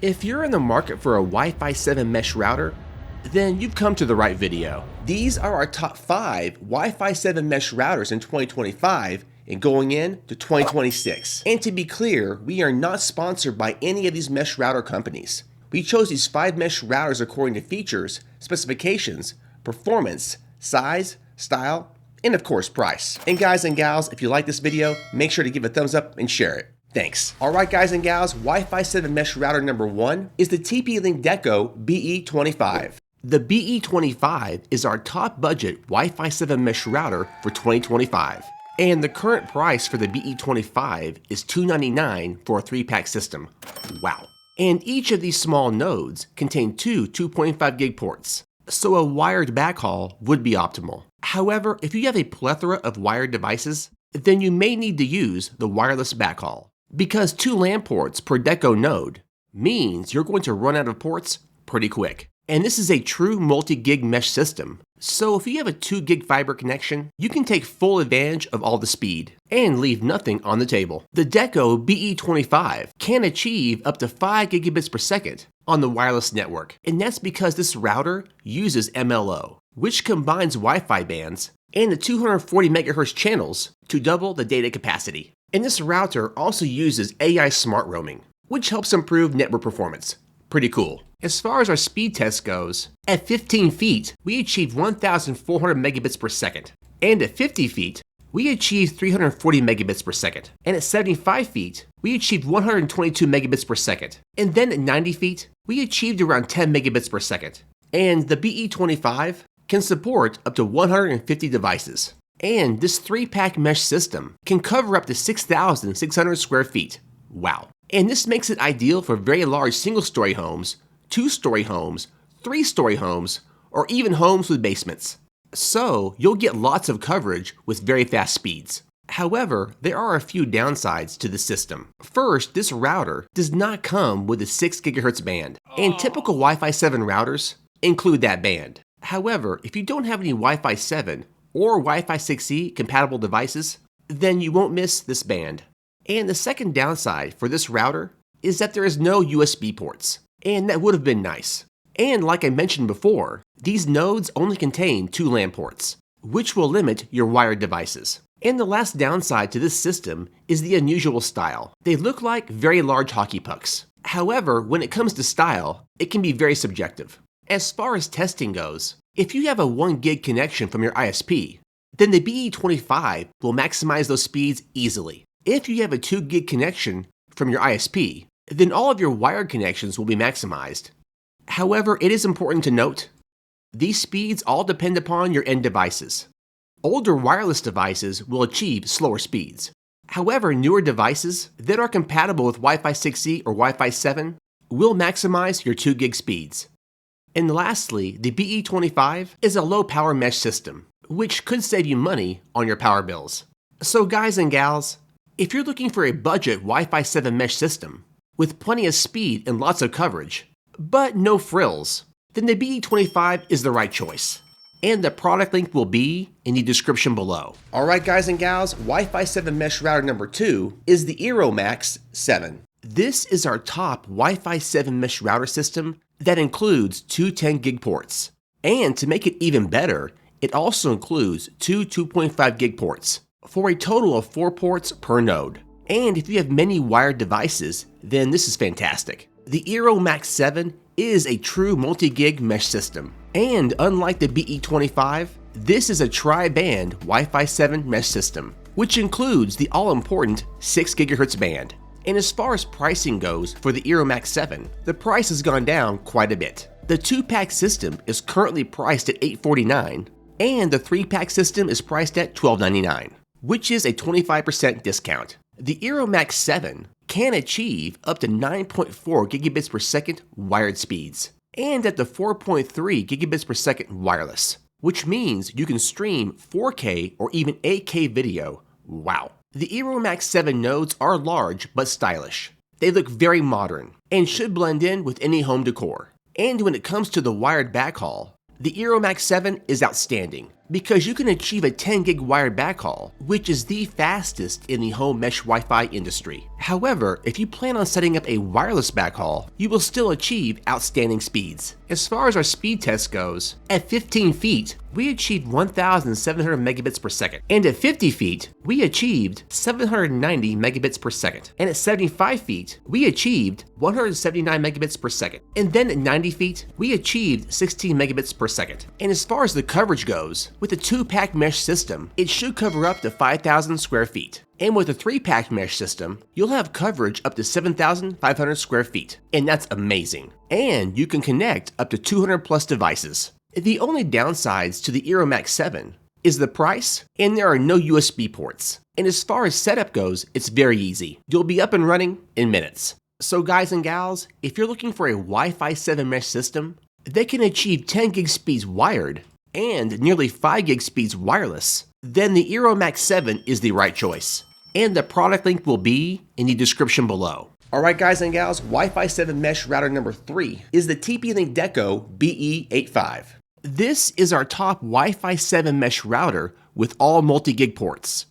If you're in the market for a Wi-Fi 7 mesh router, then you've come to the right video. These are our top 5 Wi-Fi 7 mesh routers in 2025 and going into 2026. And to be clear, we are not sponsored by any of these mesh router companies. We chose these 5 mesh routers according to features, specifications, performance, size, style, and of course price. And guys and gals, if you like this video, make sure to give a thumbs up and share it. Thanks. Alright guys and gals, Wi-Fi 7 mesh router number 1 is the TP-Link Deco BE25. The BE25 is our top budget Wi-Fi 7 mesh router for 2025. And the current price for the BE25 is $299 for a 3-pack system. Wow. And each of these small nodes contain two 2.5 gig ports, so a wired backhaul would be optimal. However, if you have a plethora of wired devices, then you may need to use the wireless backhaul. Because 2 LAN ports per Deco node means you're going to run out of ports pretty quick. And this is a true multi-gig mesh system, so if you have a 2 gig fiber connection, you can take full advantage of all the speed and leave nothing on the table. The Deco BE25 can achieve up to 5 gigabits per second on the wireless network, and that's because this router uses MLO, which combines Wi-Fi bands and the 240 MHz channels to double the data capacity. And this router also uses AI smart roaming, which helps improve network performance. Pretty cool. As far as our speed test goes, at 15 feet, we achieve 1,400 megabits per second. And at 50 feet, we achieve 340 megabits per second. And at 75 feet, we achieved 122 megabits per second. And then at 90 feet, we achieved around 10 megabits per second. And the BE25 can support up to 150 devices. And this 3-pack mesh system can cover up to 6,600 square feet. Wow. And this makes it ideal for very large single-story homes, 2-story homes, 3-story homes, or even homes with basements. So you'll get lots of coverage with very fast speeds. However, there are a few downsides to the system. First, this router does not come with a 6 GHz band, and typical Wi-Fi 7 routers include that band. However, if you don't have any Wi-Fi 7 or Wi-Fi 6E compatible devices, then you won't miss this band. And the second downside for this router is that there is no USB ports, and that would have been nice. And like I mentioned before, these nodes only contain 2 LAN ports, which will limit your wired devices. And the last downside to this system is the unusual style. They look like very large hockey pucks. However, when it comes to style, it can be very subjective. As far as testing goes, if you have a 1 gig connection from your ISP, then the BE25 will maximize those speeds easily. If you have a 2 gig connection from your ISP, then all of your wired connections will be maximized. However, it is important to note, these speeds all depend upon your end devices. Older wireless devices will achieve slower speeds. However, newer devices that are compatible with Wi-Fi 6E or Wi-Fi 7 will maximize your 2 gig speeds. And lastly, the BE25 is a low power mesh system, which could save you money on your power bills. So guys and gals, if you're looking for a budget Wi-Fi 7 mesh system with plenty of speed and lots of coverage, but no frills, then the BE25 is the right choice. And the product link will be in the description below. Alright guys and gals, Wi-Fi 7 mesh router number 2 is the Aeromax 7. This is our top Wi-Fi 7 mesh router system that includes 2 10 gig ports. And to make it even better, it also includes 2 2.5 gig ports, for a total of 4 ports per node. And if you have many wired devices, then this is fantastic. The Aeromax 7 is a true multi-gig mesh system. And unlike the BE25, this is a tri-band Wi-Fi 7 mesh system, which includes the all-important 6 GHz band. And as far as pricing goes for the Aeromax 7, the price has gone down quite a bit. The 2-pack system is currently priced at $849, and the 3-pack system is priced at $1299, which is a 25% discount. The Aeromax 7 can achieve up to 9.4 gigabits per second wired speeds, and at the 4.3 gigabits per second wireless, which means you can stream 4K or even 8K video. Wow. The Aeromax 7 nodes are large but stylish. They look very modern and should blend in with any home decor. And when it comes to the wired backhaul, the Aeromax 7 is outstanding. because you can achieve a 10 gig wired backhaul, which is the fastest in the home mesh Wi-Fi industry. However, if you plan on setting up a wireless backhaul, you will still achieve outstanding speeds. As far as our speed test goes, at 15 feet, we achieved 1,700 megabits per second, and at 50 feet, we achieved 790 megabits per second, and at 75 feet, we achieved 179 megabits per second, and then at 90 feet, we achieved 16 megabits per second. And as far as the coverage goes, with a 2-pack mesh system, it should cover up to 5,000 square feet. And with a 3-pack mesh system, you'll have coverage up to 7,500 square feet, and that's amazing. And you can connect up to 200 plus devices. The only downsides to the Aeromax 7 is the price, and there are no USB ports. And as far as setup goes, it's very easy. You'll be up and running in minutes. So guys and gals, if you're looking for a Wi-Fi 7 mesh system that can achieve 10 gig speeds wired and nearly 5 gig speeds wireless, then the Aeromax 7 is the right choice. And the product link will be in the description below. Alright guys and gals, Wi-Fi 7 mesh router number 3 is the TP-Link Deco BE85. This is our top Wi-Fi 7 mesh router with all multi-gig ports.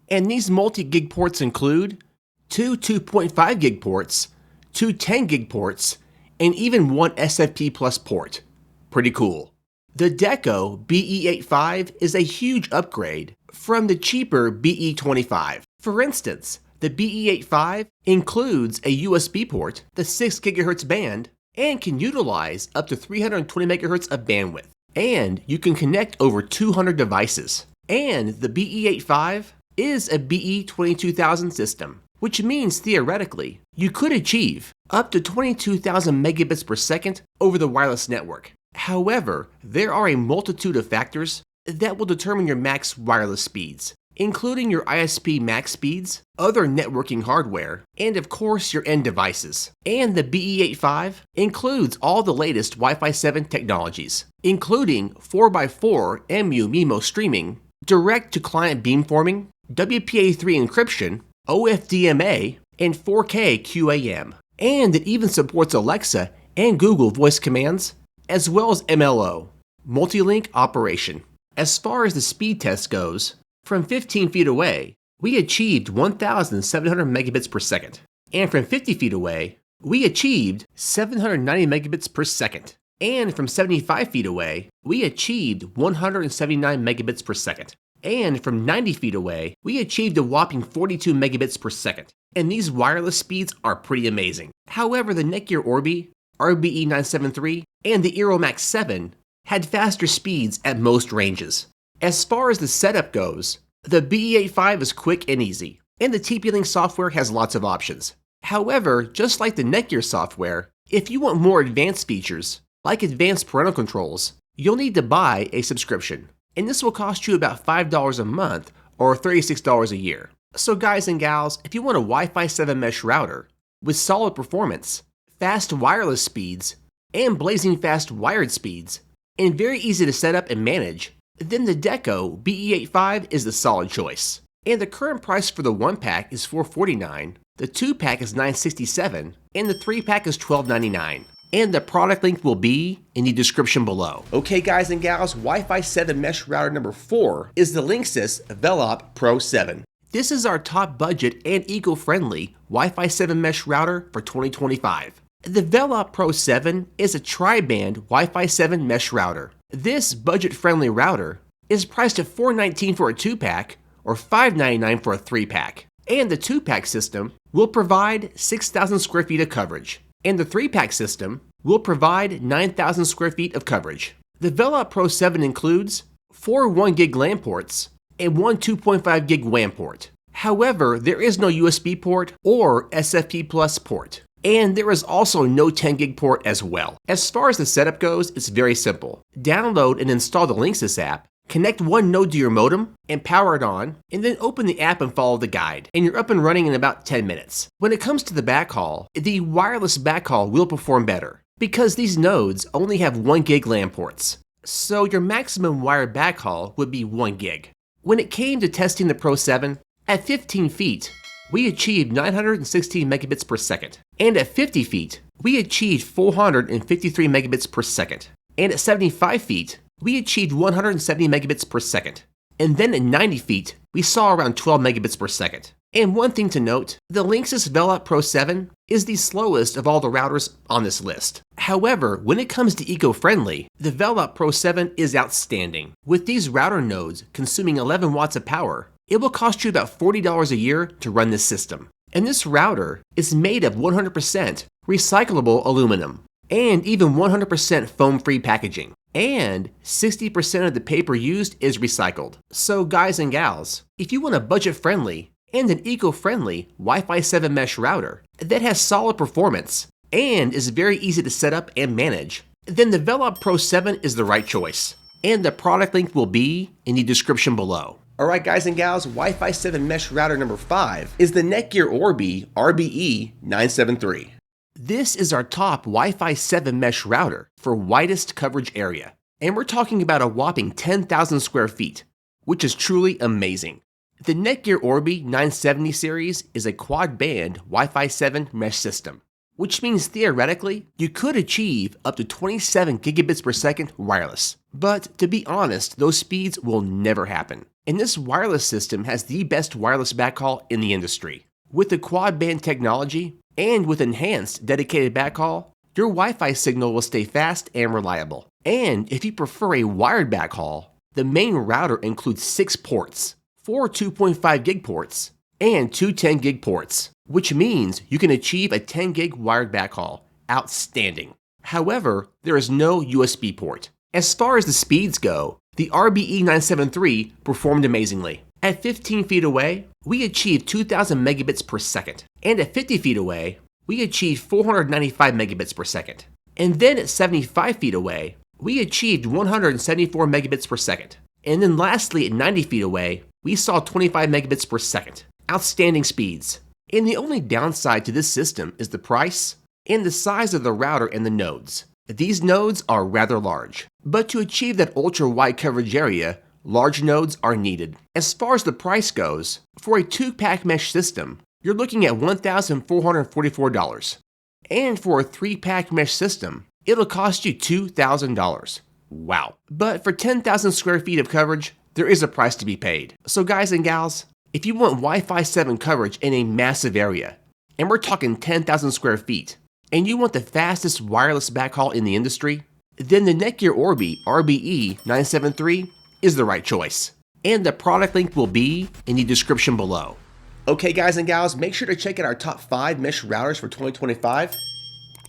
And these multi-gig ports include 2 2.5 gig ports, 2 10 gig ports, and even one SFP Plus port. Pretty cool. The Deco BE85 is a huge upgrade from the cheaper BE25. For instance, the BE85 includes a USB port, the 6 GHz band, and can utilize up to 320 MHz of bandwidth. And you can connect over 200 devices. And the BE85 is a BE22000 system, which means theoretically, you could achieve up to 22,000 megabits per second over the wireless network. However, there are a multitude of factors that will determine your max wireless speeds, including your ISP max speeds, other networking hardware, and of course your end devices. And the BE85 includes all the latest Wi-Fi 7 technologies, including 4x4 MU-MIMO streaming, direct-to-client beamforming, WPA3 encryption, OFDMA, and 4K QAM. And it even supports Alexa and Google voice commands, as well as MLO, multi-link operation. As far as the speed test goes, from 15 feet away, we achieved 1,700 megabits per second. And from 50 feet away, we achieved 790 megabits per second. And from 75 feet away, we achieved 179 megabits per second. And from 90 feet away, we achieved a whopping 42 megabits per second. And these wireless speeds are pretty amazing. However, the Netgear Orbi, RBE973, and the Aeromax 7 had faster speeds at most ranges. As far as the setup goes, the BE85 is quick and easy, and the TP-Link software has lots of options. However, just like the Netgear software, if you want more advanced features, like advanced parental controls, you'll need to buy a subscription. And this will cost you about $5 a month or $36 a year. So guys and gals, if you want a Wi-Fi 7 mesh router with solid performance, fast wireless speeds, and blazing fast wired speeds, and very easy to set up and manage, then the Deco BE85 is the solid choice. And the current price for the 1-pack is $449, the 2-pack is $967, and the 3-pack is $1299. And the product link will be in the description below. Okay guys and gals, Wi-Fi 7 mesh router number 4 is the Linksys Velop Pro 7. This is our top budget and eco-friendly Wi-Fi 7 mesh router for 2025. The Velop Pro 7 is a tri-band Wi-Fi 7 mesh router. This budget-friendly router is priced at $419 for a 2-pack or $599 for a 3-pack. And the 2-pack system will provide 6,000 square feet of coverage. And the 3-pack system will provide 9,000 square feet of coverage. The Velop Pro 7 includes 4 1 gig LAN ports and 1 2.5 gig WAN port. However, there is no USB port or SFP Plus port. And there is also no 10 gig port as well. As far as the setup goes, it's very simple. Download and install the Linksys app, connect one node to your modem, and power it on, and then open the app and follow the guide, and you're up and running in about 10 minutes. When it comes to the backhaul, the wireless backhaul will perform better, because these nodes only have 1 gig LAN ports. So your maximum wired backhaul would be 1 gig. When it came to testing the Pro 7, at 15 feet, we achieved 916 megabits per second. And at 50 feet, we achieved 453 megabits per second. And at 75 feet, we achieved 170 megabits per second. And then at 90 feet, we saw around 12 megabits per second. And one thing to note, the Linksys Velop Pro 7 is the slowest of all the routers on this list. However, when it comes to eco-friendly, the Velop Pro 7 is outstanding. With these router nodes consuming 11 watts of power, it will cost you about $40 a year to run this system. And this router is made of 100% recyclable aluminum, and even 100% foam-free packaging. And 60% of the paper used is recycled. So guys and gals, if you want a budget-friendly and an eco-friendly Wi-Fi 7 mesh router that has solid performance and is very easy to set up and manage, then the Velop Pro 7 is the right choice. And the product link will be in the description below. Alright guys and gals, Wi-Fi 7 mesh router number 5 is the Netgear Orbi RBE 973. This is our top Wi-Fi 7 mesh router for widest coverage area. And we're talking about a whopping 10,000 square feet, which is truly amazing. The Netgear Orbi 970 series is a quad-band Wi-Fi 7 mesh system, which means theoretically, you could achieve up to 27 gigabits per second wireless. But to be honest, those speeds will never happen. And this wireless system has the best wireless backhaul in the industry. With the quad-band technology, and with enhanced dedicated backhaul, your Wi-Fi signal will stay fast and reliable. And if you prefer a wired backhaul, the main router includes 6 ports, 4 2.5 gig ports, and 2 10 gig ports, which means you can achieve a 10 gig wired backhaul. Outstanding. However, there is no USB port. As far as the speeds go, the RBE 973 performed amazingly. At 15 feet away, we achieved 2,000 megabits per second. And at 50 feet away, we achieved 495 megabits per second. And then at 75 feet away, we achieved 174 megabits per second. And then lastly, at 90 feet away, we saw 25 megabits per second. Outstanding speeds. And the only downside to this system is the price and the size of the router and the nodes. These nodes are rather large. But to achieve that ultra-wide coverage area, large nodes are needed. As far as the price goes, for a 2-pack mesh system, you're looking at $1,444. And for a 3-pack mesh system, it'll cost you $2,000. Wow. But for 10,000 square feet of coverage, there is a price to be paid. So guys and gals, if you want Wi-Fi 7 coverage in a massive area, and we're talking 10,000 square feet, and you want the fastest wireless backhaul in the industry, then the Netgear Orbi RBE 973 is the right choice. And the product link will be in the description below. Okay guys and gals, make sure to check out our top 5 mesh routers for 2025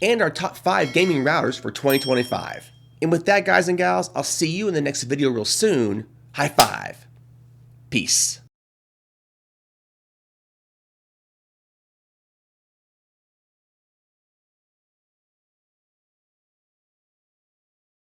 and our top 5 gaming routers for 2025. And with that guys and gals, I'll see you in the next video real soon. High five. Peace.